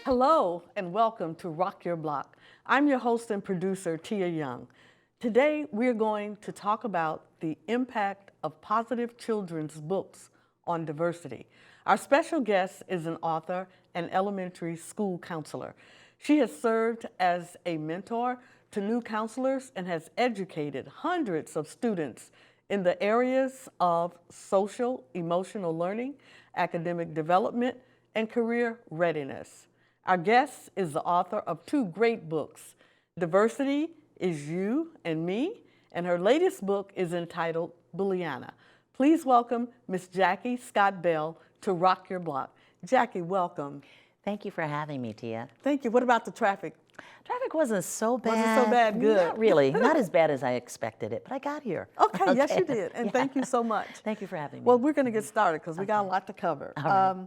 Hello and welcome to Rock Your Block. I'm your host and producer, Tia Young. Today we're going to talk about the impact of positive children's books on diversity. Our special guest is an author and elementary school counselor. She has served as a mentor to new counselors and has educated hundreds of students in the areas of social, emotional learning, academic development, and career readiness. Our guest is the author of two great books, Diversity is You and Me, and her latest book is entitled Bullyanna. Please welcome Miss Jackie Scott Bell to Rock Your Block. Jackie, welcome. Thank you for having me, Tia. Thank you. What about the traffic? Traffic wasn't so bad. Wasn't so bad, good. Not really, not as bad as I expected it, but I got here. Okay, yes you did, and thank you so much. Thank you for having me. Well, we're gonna get started because we got a lot to cover. All right.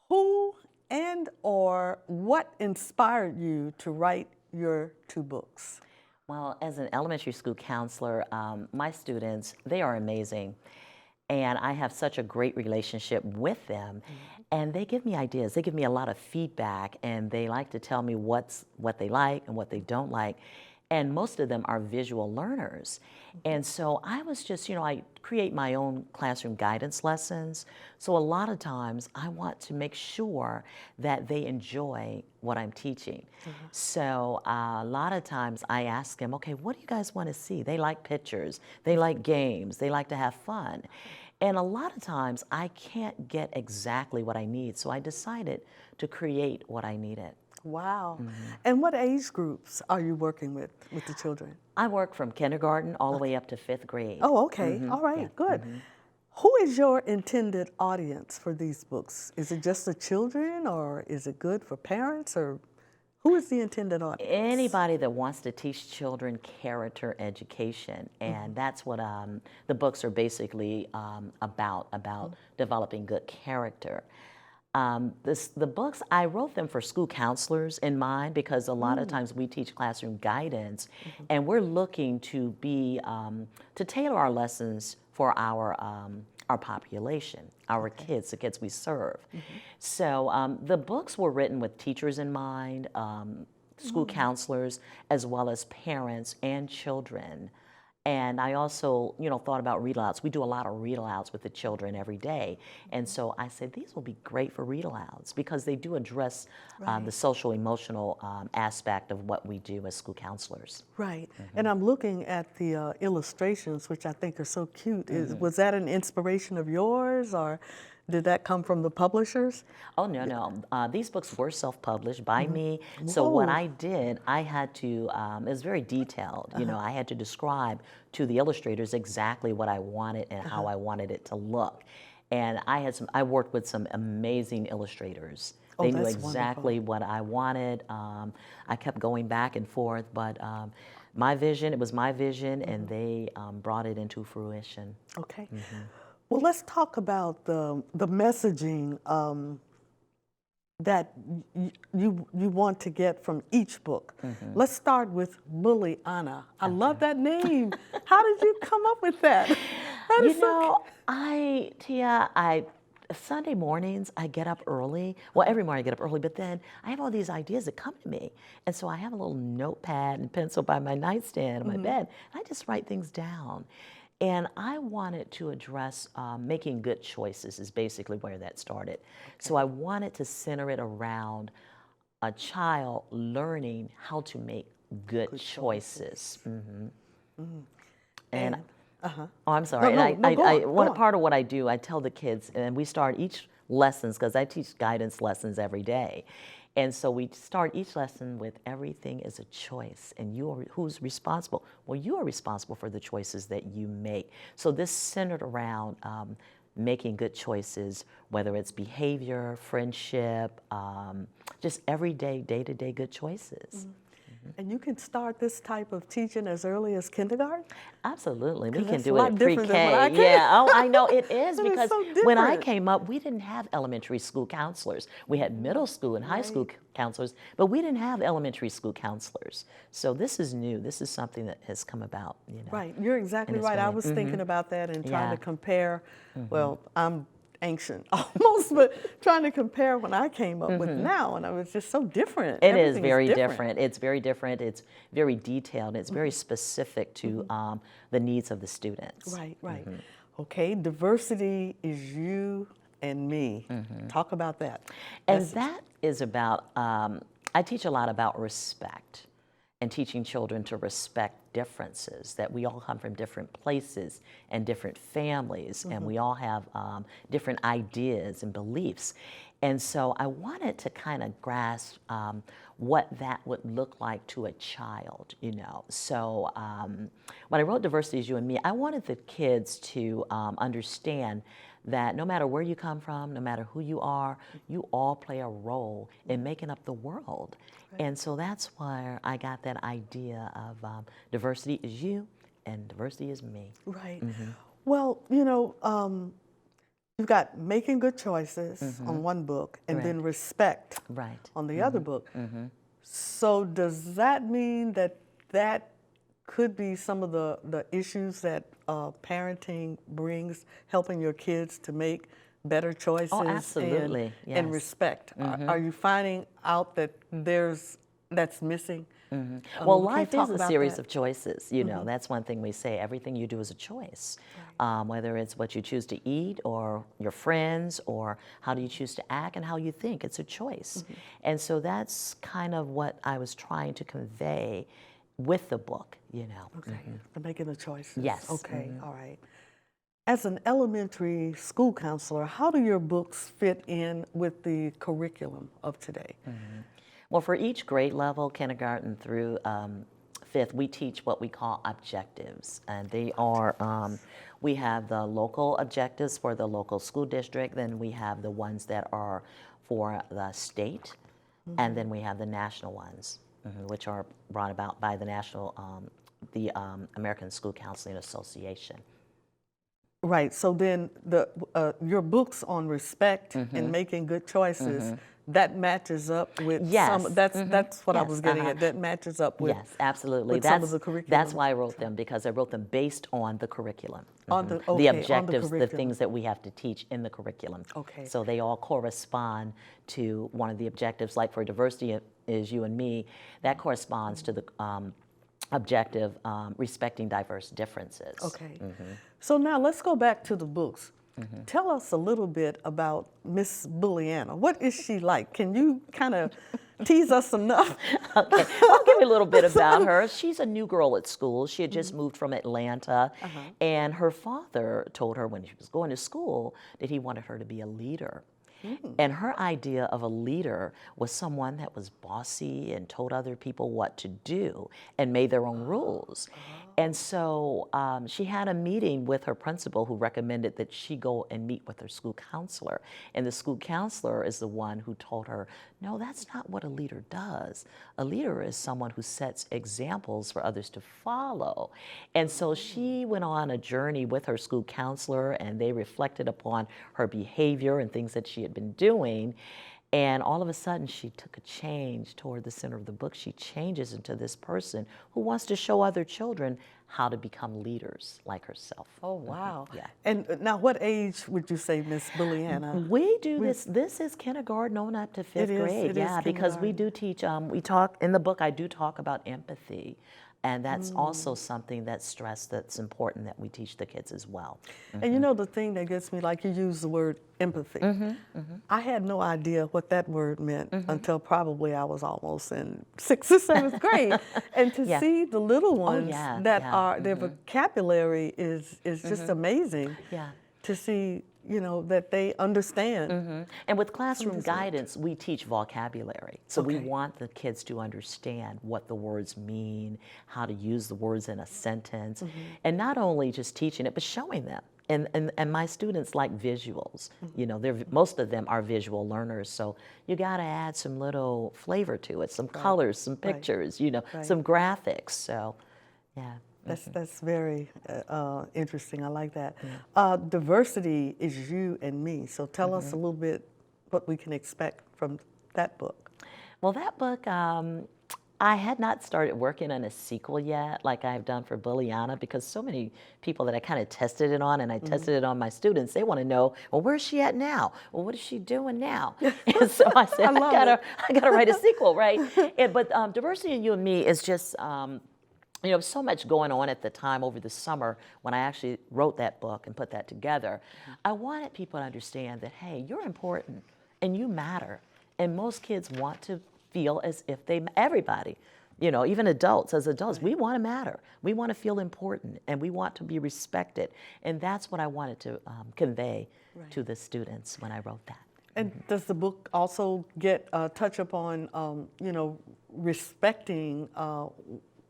Who and or what inspired you to write your two books? Well, as an elementary school counselor, my students, they are amazing. And I have such a great relationship with them. And they give me ideas. They give me a lot of feedback, and they like to tell me what they like and what they don't like. And most of them are visual learners. And so I was just, I create my own classroom guidance lessons. So a lot of times I want to make sure that they enjoy what I'm teaching. So a lot of times I ask them, okay, what do you guys want to see? They like pictures, they like games, they like to have fun. And a lot of times I can't get exactly what I need. So I decided to create what I needed. Wow. And what age groups are you working with the children? I work from kindergarten all the way up to 5th grade. Oh, okay. All right, Yeah. good. Who is your intended audience for these books? Is it just the children, or is it good for parents, or who is the intended audience? Anybody that wants to teach children character education, and that's what the books are basically about developing good character. The books, I wrote them for school counselors in mind, because a lot of times we teach classroom guidance, and we're looking to to tailor our lessons for our population, our kids, the kids we serve. So the books were written with teachers in mind, school counselors, as well as parents and children. And I also, thought about read-alouds. We do a lot of read-alouds with the children every day. And so I said, these will be great for read-alouds, because they do address the social, emotional aspect of what we do as school counselors. Right. And I'm looking at the illustrations, which I think are so cute. Was that an inspiration of yours, or did that come from the publishers? Oh, no. These books were self-published by me. So what I did, I had to, it was very detailed. I had to describe to the illustrators exactly what I wanted and how I wanted it to look. And I worked with some amazing illustrators. They knew exactly what I wanted. I kept going back and forth, but it was my vision, and they brought it into fruition. Okay. Well, let's talk about the messaging that you want to get from each book. Let's start with Bullyanna. I love that name. How did you come up with that? Tia, Sunday mornings, I get up early. Well, every morning I get up early, but then I have all these ideas that come to me. And so I have a little notepad and pencil by my nightstand on my bed, and I just write things down. And I wanted to address making good choices is basically where that started. So I wanted to center it around a child learning how to make good choices. And oh, I'm sorry. Part of what I do, I tell the kids, and we start each lessons, because I teach guidance lessons every day. And so we start each lesson with everything is a choice, and who's responsible? Well, you are responsible for the choices that you make. So this centered around making good choices, whether it's behavior, friendship, just everyday, day-to-day good choices. And you can start this type of teaching as early as kindergarten? Absolutely. We can that's do a lot it different than what I pre-K. can. Yeah, oh, I know it is, That is because so when I different. came up, we didn't have elementary school counselors. We had middle school and high school counselors, but we didn't have elementary school counselors. So this is new. This is something that has come about. Right. You're exactly right. I was thinking about that and trying to compare. Well, I'm ancient almost, but trying to compare when I came up with now, and I was just so different. It is Everything very different. It's very different. It's very detailed. It's very specific to the needs of the students. Right, right. Okay, diversity is you and me. Talk about that. And that is about, I teach a lot about respect and teaching children to respect differences, that we all come from different places and different families, and we all have different ideas and beliefs. And so I wanted to kind of grasp what that would look like to a child, you know. So when I wrote Diversity is You and Me, I wanted the kids to understand that no matter where you come from, no matter who you are, you all play a role in making up the world. And so that's where I got that idea of diversity is you and diversity is me. Right. Well, you know, you've got Making Good Choices on one book and then Respect on the other book. So does that mean that that could be some of the issues that parenting brings, helping your kids to make better choices absolutely. And respect? Are you finding out that that's missing? Well, life is a series of choices. You know, that's one thing we say. Everything you do is a choice, whether it's what you choose to eat or your friends or how do you choose to act and how you think. It's a choice. And so that's kind of what I was trying to convey with the book, you know. Okay, for making the choices. Yes. Okay, all right. As an elementary school counselor, how do your books fit in with the curriculum of today? Well, for each grade level, kindergarten through fifth, we teach what we call objectives. And they are, we have the local objectives for the local school district, then we have the ones that are for the state, and then we have the national ones, which are brought about by the American School Counseling Association. Right, so then your books on respect and making good choices, that matches up with some, that's what I was getting at, that matches up with Yes, absolutely. some of the curriculum. That's why I wrote them, because I wrote them based on the curriculum. The objectives, the things that we have to teach in the curriculum. Okay. So they all correspond to one of the objectives, like for diversity is you and me, that corresponds to the objective, respecting diverse differences. Okay. So now let's go back to the books. Tell us a little bit about Miss Bullyanna. What is she like? Can you kind of tease us enough? Okay, I'll give you a little bit about her. She's a new girl at school. She had just moved from Atlanta, and her father told her when she was going to school that he wanted her to be a leader. And her idea of a leader was someone that was bossy and told other people what to do and made their own rules. And so she had a meeting with her principal who recommended that she go and meet with her school counselor. And the school counselor is the one who told her, no, that's not what a leader does. A leader is someone who sets examples for others to follow. And so she went on a journey with her school counselor, and they reflected upon her behavior and things that she had been doing. And all of a sudden, she took a change toward the center of the book. She changes into this person who wants to show other children how to become leaders like herself. Oh, wow. Yeah. And now what age would you say, Miss Bullyanna? We do this is kindergarten on up to fifth grade. Yeah, because we do teach, we talk, in the book I do talk about empathy. And that's also something that's stressed, that's important that we teach the kids as well. And you know the thing that gets me, like you use the word empathy. I had no idea what that word meant until probably I was almost in 6th or 7th grade. And to see the little ones that are, their vocabulary is just amazing. Yeah. To see, you know, that they understand. And with classroom guidance, we teach vocabulary. So we want the kids to understand what the words mean, how to use the words in a sentence, and not only just teaching it, but showing them. And my students like visuals. You know, most of them are visual learners, so you got to add some little flavor to it, some colors, some pictures, you know, some graphics. So, yeah. That's very interesting. I like that. Diversity is you and me. So tell us a little bit what we can expect from that book. Well, that book, I had not started working on a sequel yet, like I've done for Bullyanna, because so many people that I kind of tested it on, and I tested it on my students, they want to know, well, where's she at now? Well, what is she doing now? And so I said, I gotta write a sequel, right? But Diversity in You and Me is just, you know, so much going on at the time over the summer when I actually wrote that book and put that together. I wanted people to understand that, hey, you're important and you matter. And most kids want to feel as if everybody, you know, even adults, as adults, we want to matter. We want to feel important and we want to be respected. And that's what I wanted to convey to the students when I wrote that. And does the book also get touch upon, you know, respecting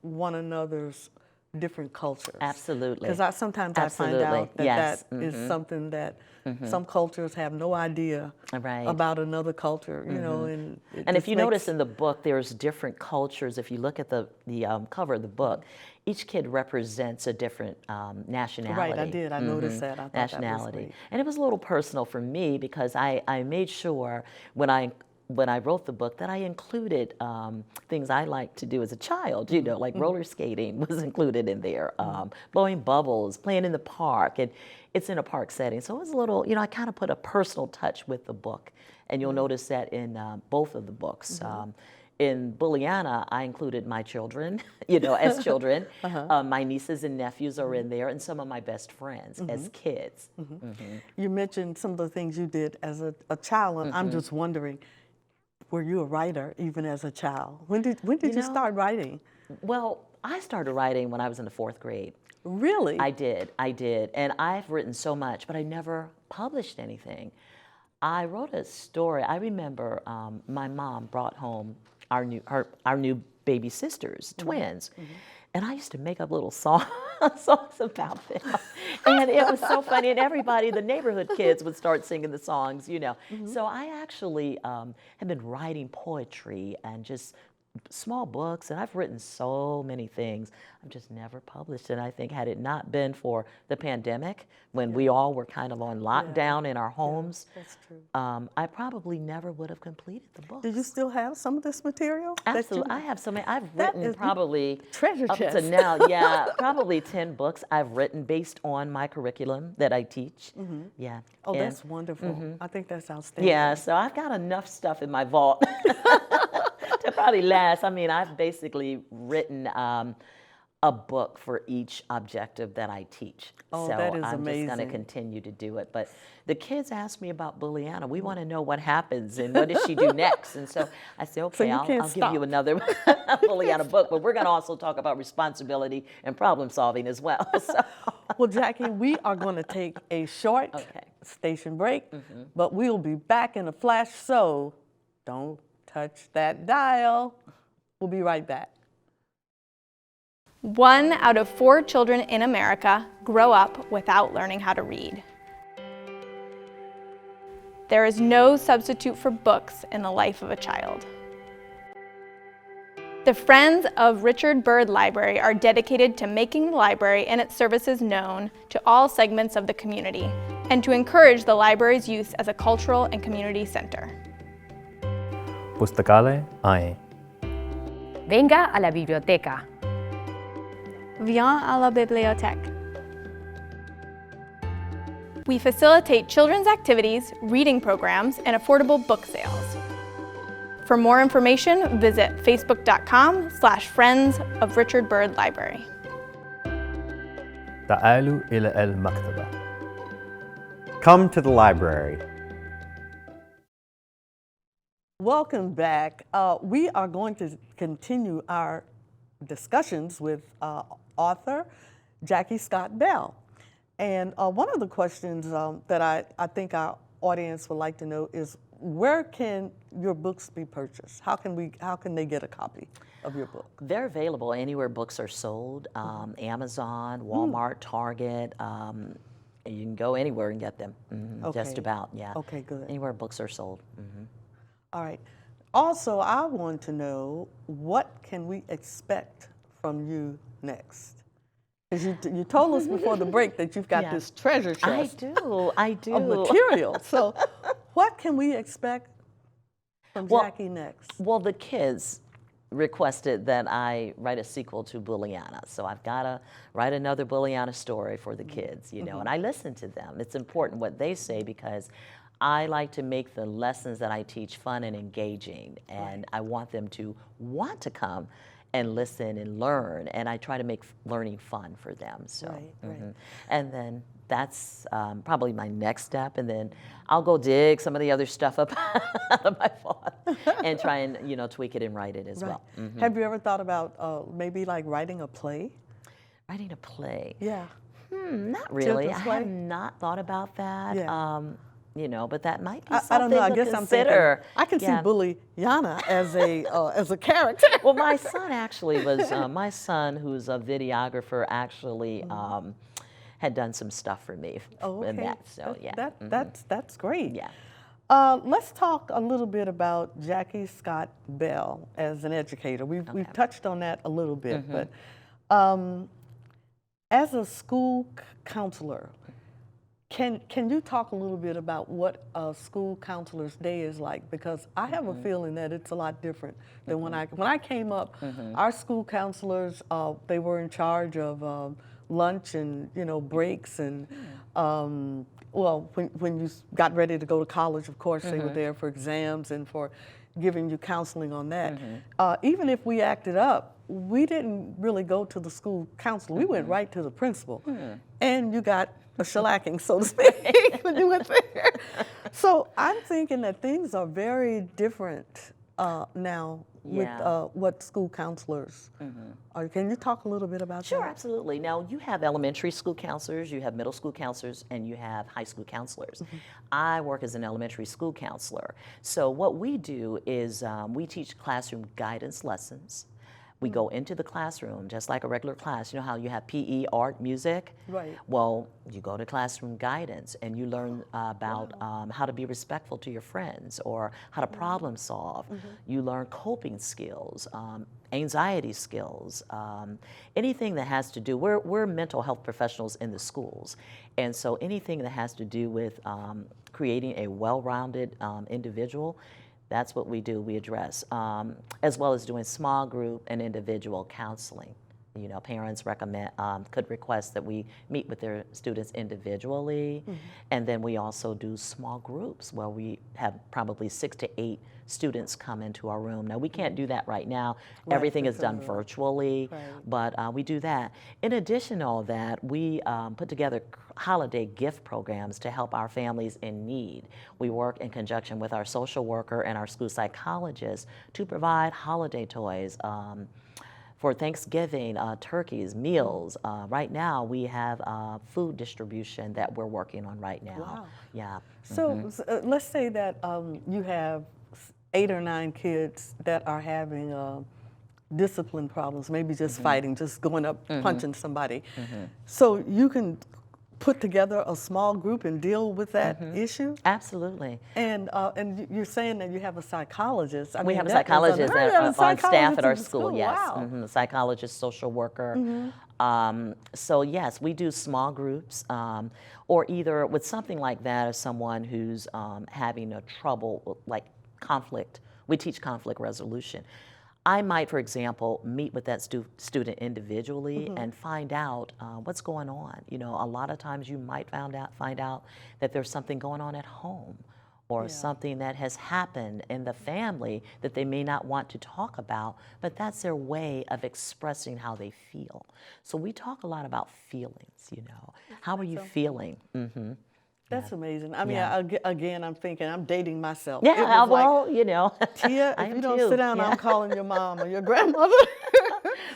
one another's different cultures? Absolutely. Because sometimes I find out that that is something that some cultures have no idea about another culture, you know. And if you notice in the book, there's different cultures. If you look at the cover of the book, each kid represents a different nationality. Right, I did. I noticed that. I thought nationality. That was great. And it was a little personal for me because I made sure when I wrote the book that I included things I liked to do as a child, you know, like roller skating was included in there, blowing bubbles, playing in the park, and it's in a park setting. So it was a little, you know, I kind of put a personal touch with the book, and you'll notice that in both of the books. In Bullyanna, I included my children, you know, as children. My nieces and nephews are in there, and some of my best friends as kids. You mentioned some of the things you did as a child, and I'm just wondering, were you a writer even as a child? When did you start writing? Well, I started writing when I was in the 4th grade. Really? I did. And I've written so much, but I never published anything. I wrote a story. I remember my mom brought home our new baby sisters, twins. And I used to make up little songs about them. And it was so funny. And everybody, the neighborhood kids would start singing the songs, you know. So I actually have been writing poetry and just small books, and I've written so many things. I've just never published it. I think had it not been for the pandemic, when we all were kind of on lockdown in our homes, that's true. I probably never would have completed the book. Do you still have some of this material? Absolutely. I have so many. I've written probably treasure up chest. to now, probably 10 books I've written based on my curriculum that I teach. Yeah. Oh, And- that's wonderful. I think that's outstanding. Yeah, so I've got enough stuff in my vault to probably last. I mean, I've basically written a book for each objective that I teach. Oh, so that is I'm just going to amazing. continue to do it. But the kids ask me about Bullyanna. We want to know what happens and what does she do next. And so I say, okay, you can't I'll give you another Bullyanna book, but we're going to also talk about responsibility and problem solving as well. So. Well, Jackie, we are going to take a short station break, but we'll be back in a flash, so don't touch that dial. We'll be right back. 1 out of 4 children in America grow up without learning how to read. There is no substitute for books in the life of a child. The Friends of Richard Byrd Library are dedicated to making the library and its services known to all segments of the community and to encourage the library's use as a cultural and community center. पुस्तकालय आएं। Venga a la biblioteca. Viens à la bibliothèque. We facilitate children's activities, reading programs, and affordable book sales. For more information, visit facebook.com/Friends of Richard Byrd Library. تعالوا إلى المكتبة. Come to the library. Welcome back. We are going to continue our discussions with author Jackie Scott Bell. And one of the questions that I think our audience would like to know is, where can your books be purchased? How can they get a copy of your book? They're available anywhere books are sold, Amazon, Walmart, Target. You can go anywhere and get them, just about, yeah. Okay, good. Anywhere books are sold. All right. Also, I want to know, what can we expect from you next? Because you told us before the break that you've got this treasure chest I do. of material. So what can we expect from Jackie next? Well, the kids requested that I write a sequel to Bullyanna. So I've got to write another Bullyanna story for the kids, you know, and I listen to them. It's important what they say because I like to make the lessons that I teach fun and engaging, and I want them to want to come and listen and learn, and I try to make learning fun for them. So, and then that's probably my next step, and then I'll go dig some of the other stuff up out of my phone and try and, you know, tweak it and write it as well. Have you ever thought about maybe like writing a play? Writing a play? Yeah. Not really. I Children's play? have not thought about that. Yeah. You know, but that might be I something don't know. I to guess consider. I'm thinking I can see Bullyanna as a character. Well, my son actually was, my son who's a videographer actually had done some stuff for me in that, so yeah. That's great. Yeah. Let's talk a little bit about Jackie Scott Bell as an educator. We've touched on that a little bit, but as a school counselor, can you talk a little bit about what a school counselor's day is like? Because I have a feeling that it's a lot different than when I came up. Our school counselors, they were in charge of lunch and, you know, breaks and well, when you got ready to go to college, of course, they were there for exams and for giving you counseling on that. Even if we acted up, we didn't really go to the school counselor. We went right to the principal, and you got a shellacking, so to speak, when you went there. So I'm thinking that things are very different now with what school counselors are. Can you talk a little bit about that? Sure, absolutely. Now, you have elementary school counselors, you have middle school counselors, and you have high school counselors. I work as an elementary school counselor. So what we do is we teach classroom guidance lessons. We go into the classroom just like a regular class. You know how you have PE, art, music? Right. Well, you go to classroom guidance and you learn about how to be respectful to your friends or how to problem solve. You learn coping skills, anxiety skills, anything that has to do, we're mental health professionals in the schools. And so anything that has to do with creating a well-rounded individual, that's what we do, we address, as well as doing small group and individual counseling. You know, parents could request that we meet with their students individually, and then we also do small groups where we have probably 6 to 8 students come into our room. Now, we can't do that right now. Everything is done virtually, but we do that. In addition to all that, we put together holiday gift programs to help our families in need. We work in conjunction with our social worker and our school psychologist to provide holiday toys. For Thanksgiving, turkeys, meals. Right now, we have food distribution that we're working on right now. Wow. Yeah. So let's say that you have 8 or 9 kids that are having discipline problems, maybe just fighting, just going up, punching somebody. So you can put together a small group and deal with that issue? Absolutely. And you're saying that you have a psychologist. We have a psychologist on staff at our school, yes. A psychologist, social worker. So yes, we do small groups, or either with something like that, or someone who's having a trouble, like conflict. We teach conflict resolution. I might, for example, meet with that student individually and find out what's going on. You know, a lot of times you might find out that there's something going on at home or something that has happened in the family that they may not want to talk about, but that's their way of expressing how they feel. So we talk a lot about feelings, you know. How are you feeling? That's amazing. I mean, again, I'm thinking, I'm dating myself. Yeah, well, you know. Tia, if you don't sit down, I'm calling your mom or your grandmother.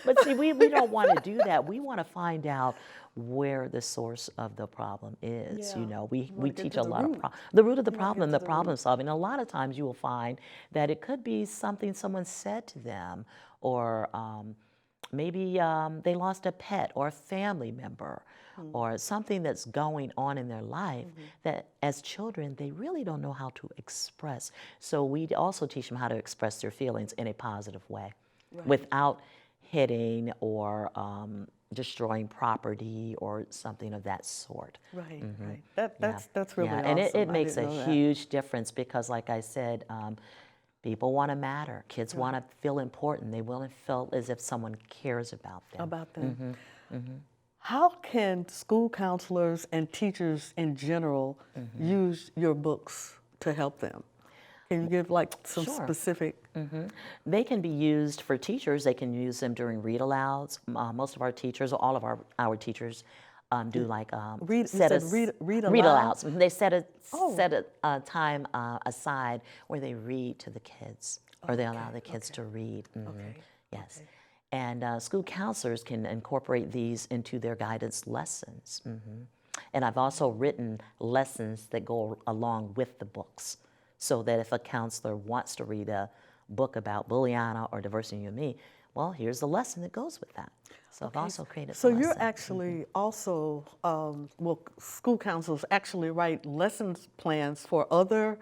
But see, we don't want to do that. We want to find out where the source of the problem is. You know, we teach a lot of the root of the problem, the problem solving. A lot of times you will find that it could be something someone said to them, or maybe they lost a pet or a family member, or something that's going on in their life that as children they really don't know how to express. So we also teach them how to express their feelings in a positive way without hitting or destroying property or something of that sort. Right. That's really awesome. And it makes a huge difference because, like I said, People want to matter. Kids want to feel important. They want to feel as if someone cares about them. About them. How can school counselors and teachers in general use your books to help them? Can you give like some Sure. specific? They can be used for teachers. They can use them during read-alouds. Most of our teachers, all of our teachers, do like Read alouds? read-alouds. They set Oh. a time aside where they read to the kids, or they allow the kids to read. Okay. Yes. And school counselors can incorporate these into their guidance lessons. And I've also written lessons that go along with the books, so that if a counselor wants to read a book about Bullyanna or diversity and me, well, here's the lesson that goes with that. So I've also created So the you're lesson. actually also, well, school counselors actually write lessons plans for other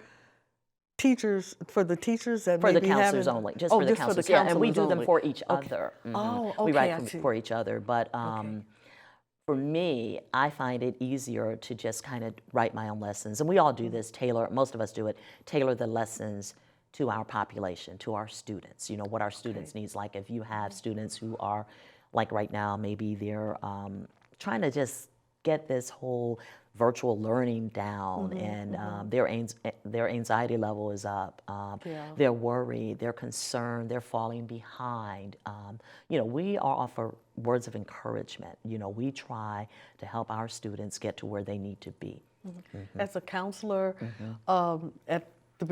teachers, for the teachers that For may the be counselors having, only, just oh, for the counselors. Yeah, and we do them only. for each Okay. other. Oh, We okay, I write see. for each other, but Okay. for me, I find it easier to just kind of write my own lessons, and we all do this. Most of us do it. Tailor the lessons to our population, to our students. You know what our students needs. Like if you have students who are, like right now, maybe they're trying to just get this whole virtual learning down, and their anxiety level is up. They're worried, they're concerned, they're falling behind. You know, we offer words of encouragement. You know, we try to help our students get to where they need to be. As a counselor,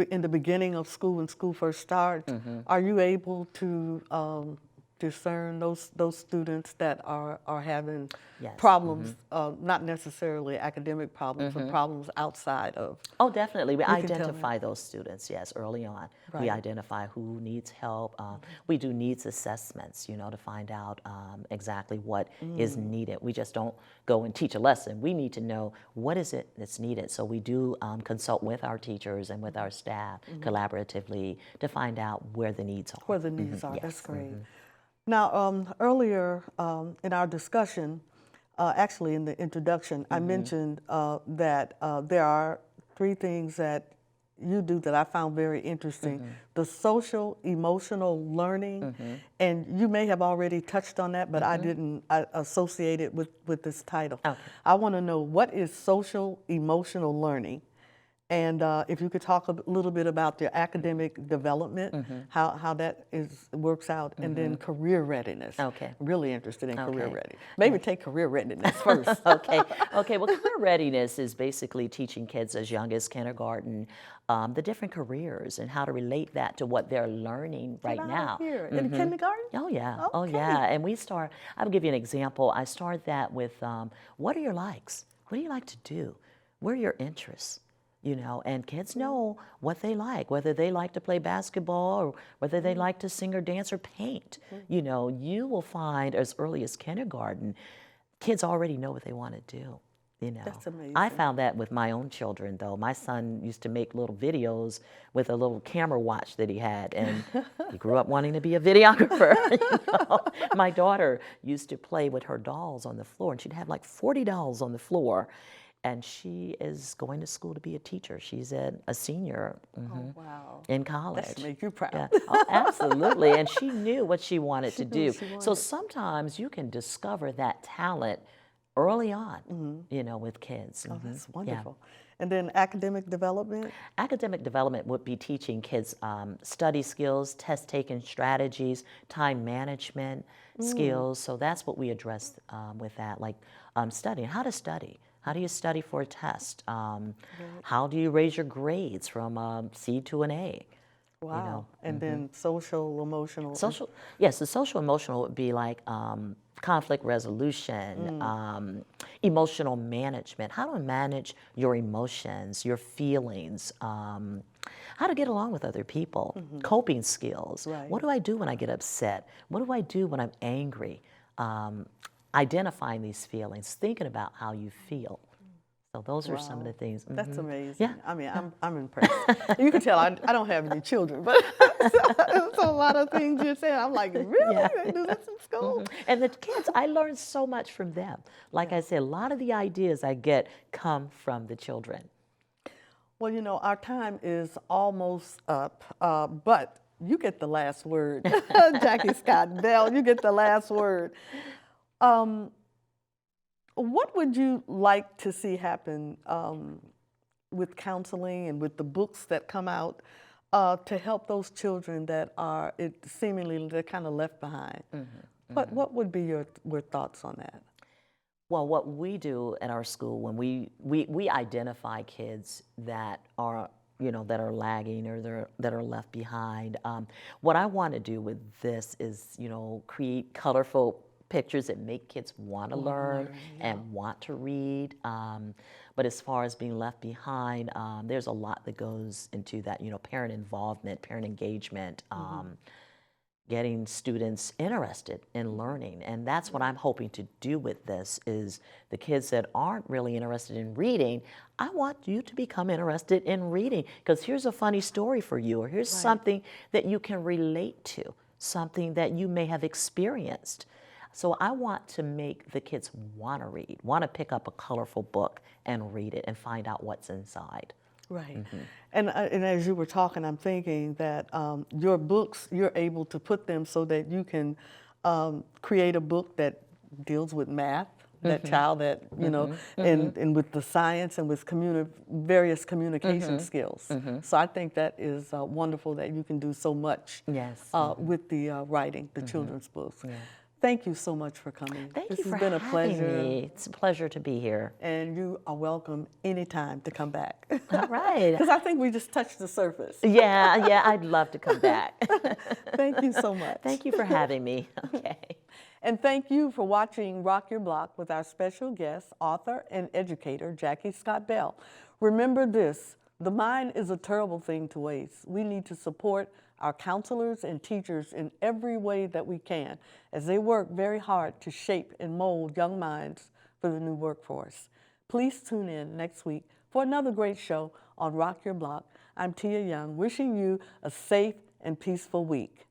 in the beginning of school, when school first starts, are you able to discern those students that are having Yes. problems, not necessarily academic problems, but problems outside of? Oh, definitely. We can tell identify those students, yes, early on. We Right. identify who needs help. We do needs assessments, you know, to find out exactly what is needed. We just don't go and teach a lesson. We need to know what is it that's needed. So we do consult with our teachers and with our staff collaboratively to find out where the needs are. Where the needs are, Yes. that's great. Now, earlier in our discussion, actually in the introduction, I mentioned that there are 3 things that you do that I found very interesting. The social emotional learning, and you may have already touched on that, but I didn't associate it with this title. Okay. I want to know, what is social emotional learning? And if you could talk a little bit about your academic development, how that works out, and then career readiness. Okay. Really interested in career Okay. readiness. Maybe take career readiness first. Okay. Well, career readiness is basically teaching kids as young as kindergarten the different careers and how to relate that to what they're learning right Get out now. of here. In kindergarten? Oh yeah, oh Okay. yeah. And I'll give you an example. I start that with, what are your likes? What do you like to do? What are your interests? You know, and kids know what they like, whether they like to play basketball or whether they like to sing or dance or paint. You know, you will find as early as kindergarten, kids already know what they want to do. You know, That's amazing. I found that with my own children, though. My son used to make little videos with a little camera watch that he had, and he grew up wanting to be a videographer. You know? My daughter used to play with her dolls on the floor, and she'd have like 40 dolls on the floor. And she is going to school to be a teacher. She's a senior Oh, wow. in college. That should make you proud. Yeah. Oh, absolutely. And she knew what she wanted to knew do. what she So wanted. sometimes you can discover that talent early on, you know, with kids. Oh, that's Yeah. wonderful. And then academic development? Academic development would be teaching kids study skills, test-taking strategies, time management skills. So that's what we address with that, like studying, how to study. How do you study for a test? How do you raise your grades from a C to an A? Wow. know, And then social, emotional. Yes, the social emotional would be like conflict resolution, emotional management, how to manage your emotions, your feelings, how to get along with other people, coping skills. Right. What do I do when I get upset? What do I do when I'm angry? Identifying these feelings, thinking about how you feel. So those are some of the things. That's amazing. Yeah. I mean, I'm impressed. You can tell I don't have any children, but it's a lot of things you're saying. I'm like, really? Yeah. They do this in school? And the kids, I learned so much from them. Like I said, a lot of the ideas I get come from the children. Well, you know, our time is almost up, but you get the last word. Jackie Scott Bell, you get the last word. Um, what would you like to see happen with counseling and with the books that come out to help those children that are seemingly they're kind of left behind? What would be your thoughts on that? Well, what we do at our school when we identify kids that are that are lagging or that are left behind. What I want to do with this is create colorful pictures that make kids want to learn and want to read. But as far as being left behind, there's a lot that goes into that. Parent involvement, parent engagement. Getting students interested in learning. And that's what I'm hoping to do with this is the kids that aren't really interested in reading, I want you to become interested in reading, because here's a funny story for you, or here's something that you can relate to, something that you may have experienced. So I want to make the kids want to read, want to pick up a colorful book and read it and find out what's inside. Right. And as you were talking, I'm thinking that your books, you're able to put them so that you can create a book that deals with math, that child that, and with the science and with various communication skills. So I think that is wonderful that you can do so much with the writing, the children's books. Thank you so much for coming. Thank this you for has been a having pleasure. me. It's a pleasure to be here. And you are welcome anytime to come back. All right. Because I think we just touched the surface. Yeah, I'd love to come back. Thank you so much. Thank you for having me. Okay. And thank you for watching Rock Your Block with our special guest, author and educator, Jackie Scott Bell. Remember this, the mind is a terrible thing to waste. We need to support our counselors and teachers in every way that we can as they work very hard to shape and mold young minds for the new workforce. Please tune in next week for another great show on Rock Your Block. I'm Tia Young, wishing you a safe and peaceful week.